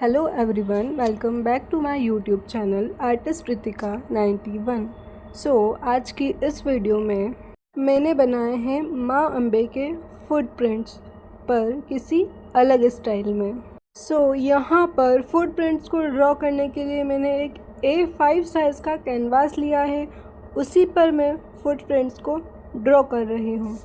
Hello everyone, welcome back to my YouTube channel artist Ritika 91। आज की इस वीडियो में मैंने बनाए हैं माँ अम्बे के फुटप्रिंट्स पर किसी अलग स्टाइल में। यहाँ पर फुटप्रिंट्स को ड्रॉ करने के लिए मैंने एक A5 साइज़ का कैनवास लिया है, उसी पर मैं फुटप्रिंट्स को ड्रॉ कर रही हूँ।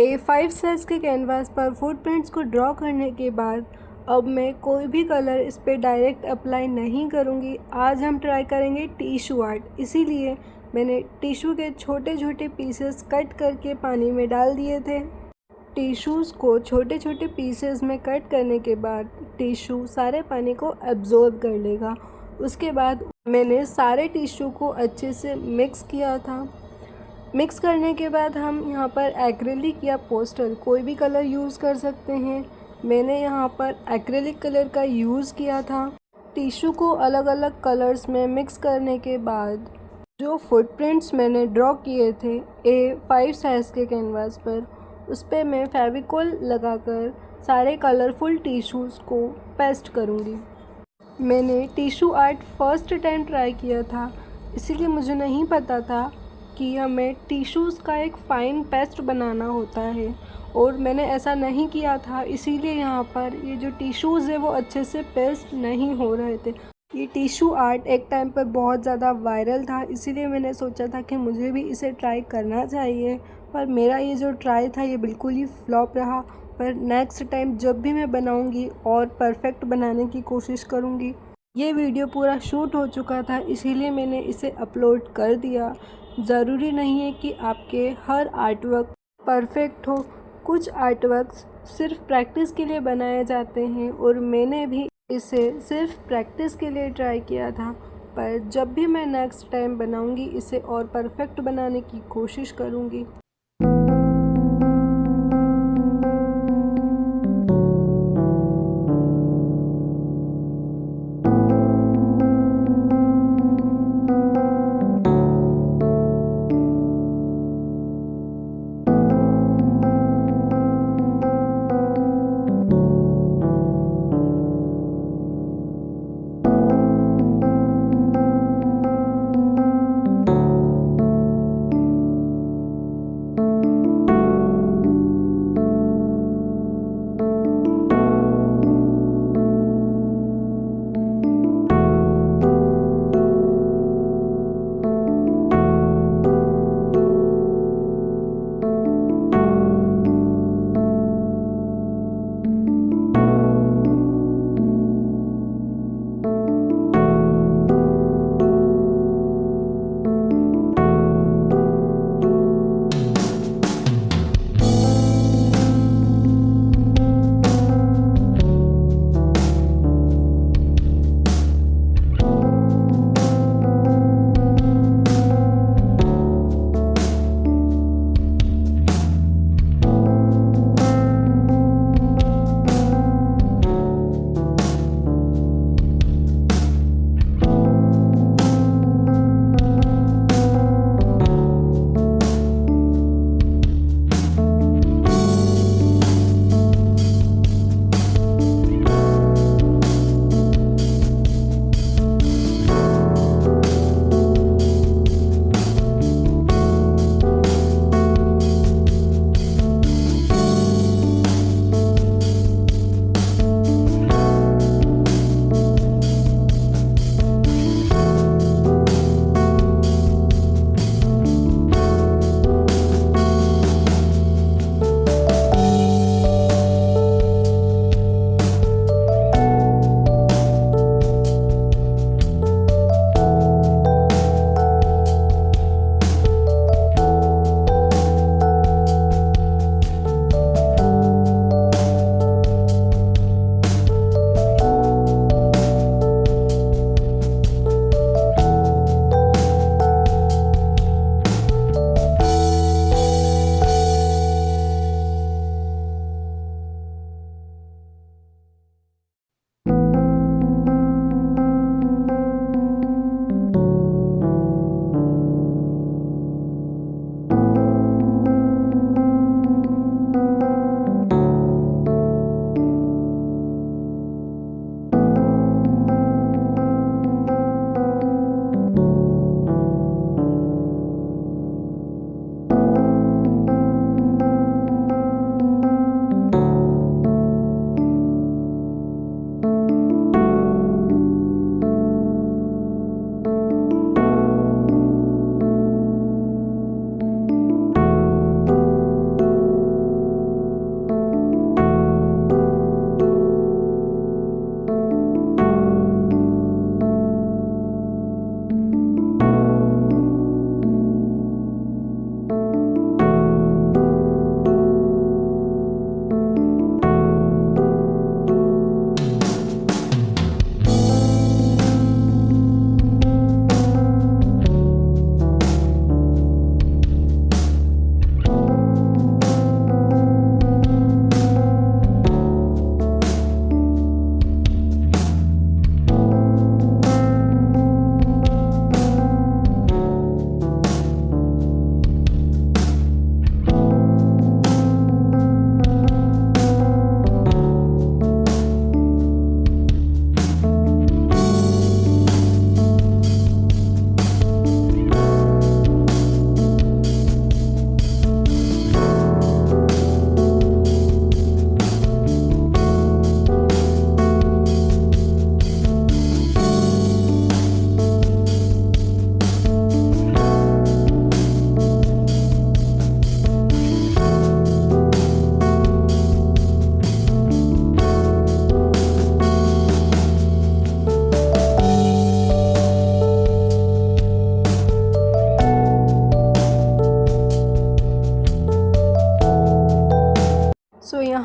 A5 साइज़ के कैनवास पर फुटप्रिंट्स को ड्रॉ करने के बाद अब मैं कोई भी कलर इस पर डायरेक्ट अप्लाई नहीं करूँगी। आज हम ट्राई करेंगे टिश्यू आर्ट, इसीलिए मैंने टिश्यू के छोटे छोटे पीसेस कट करके पानी में डाल दिए थे। टिश्यूज़ को छोटे छोटे पीसेस में कट करने के बाद टिश्यू सारे पानी को एब्जॉर्ब कर लेगा। उसके बाद मैंने सारे टिश्यू को अच्छे से मिक्स किया था। मिक्स करने के बाद हम यहाँ पर एक्रेलिक या पोस्टर कोई भी कलर यूज़ कर सकते हैं। मैंने यहाँ पर एक्रेलिक कलर का यूज़ किया था। टिश्यू को अलग अलग कलर्स में मिक्स करने के बाद जो फुटप्रिंट्स मैंने ड्रॉ किए थे A5 साइज़ के कैनवास पर, उस पर मैं फेविकोल लगाकर सारे कलरफुल टिश्यूज़ को पेस्ट करूँगी। मैंने tissue art first time try किया था, इसीलिए मुझे नहीं पता था कि हमें टिश्यूज़ का एक फ़ाइन पेस्ट बनाना होता है, और मैंने ऐसा नहीं किया था, इसीलिए यहाँ पर ये जो टिश्यूज़ है वो अच्छे से पेस्ट नहीं हो रहे थे। ये टिश्यू आर्ट एक टाइम पर बहुत ज़्यादा वायरल था, इसीलिए मैंने सोचा था कि मुझे भी इसे ट्राई करना चाहिए, पर मेरा ये जो ट्राई था ये बिल्कुल ही फ्लॉप रहा। पर नेक्स्ट टाइम जब भी मैं बनाऊँगी और परफेक्ट बनाने की कोशिश करूँगी। ये वीडियो पूरा शूट हो चुका था, इसीलिए मैंने इसे अपलोड कर दिया। ज़रूरी नहीं है कि आपके हर आर्टवर्क परफेक्ट हो, कुछ आर्टवर्क्स सिर्फ प्रैक्टिस के लिए बनाए जाते हैं, और मैंने भी इसे सिर्फ प्रैक्टिस के लिए ट्राई किया था। पर जब भी मैं नेक्स्ट टाइम बनाऊंगी इसे और परफेक्ट बनाने की कोशिश करूंगी।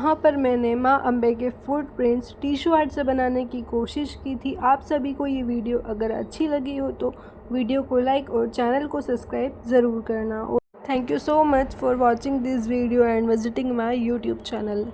यहाँ पर मैंने माँ अम्बे के फुटप्रिंट्स टिश्यू आर्ट से बनाने की कोशिश की थी। आप सभी को ये वीडियो अगर अच्छी लगी हो तो वीडियो को लाइक और चैनल को सब्सक्राइब ज़रूर करना। और thank you so much for watching this video and visiting my YouTube channel.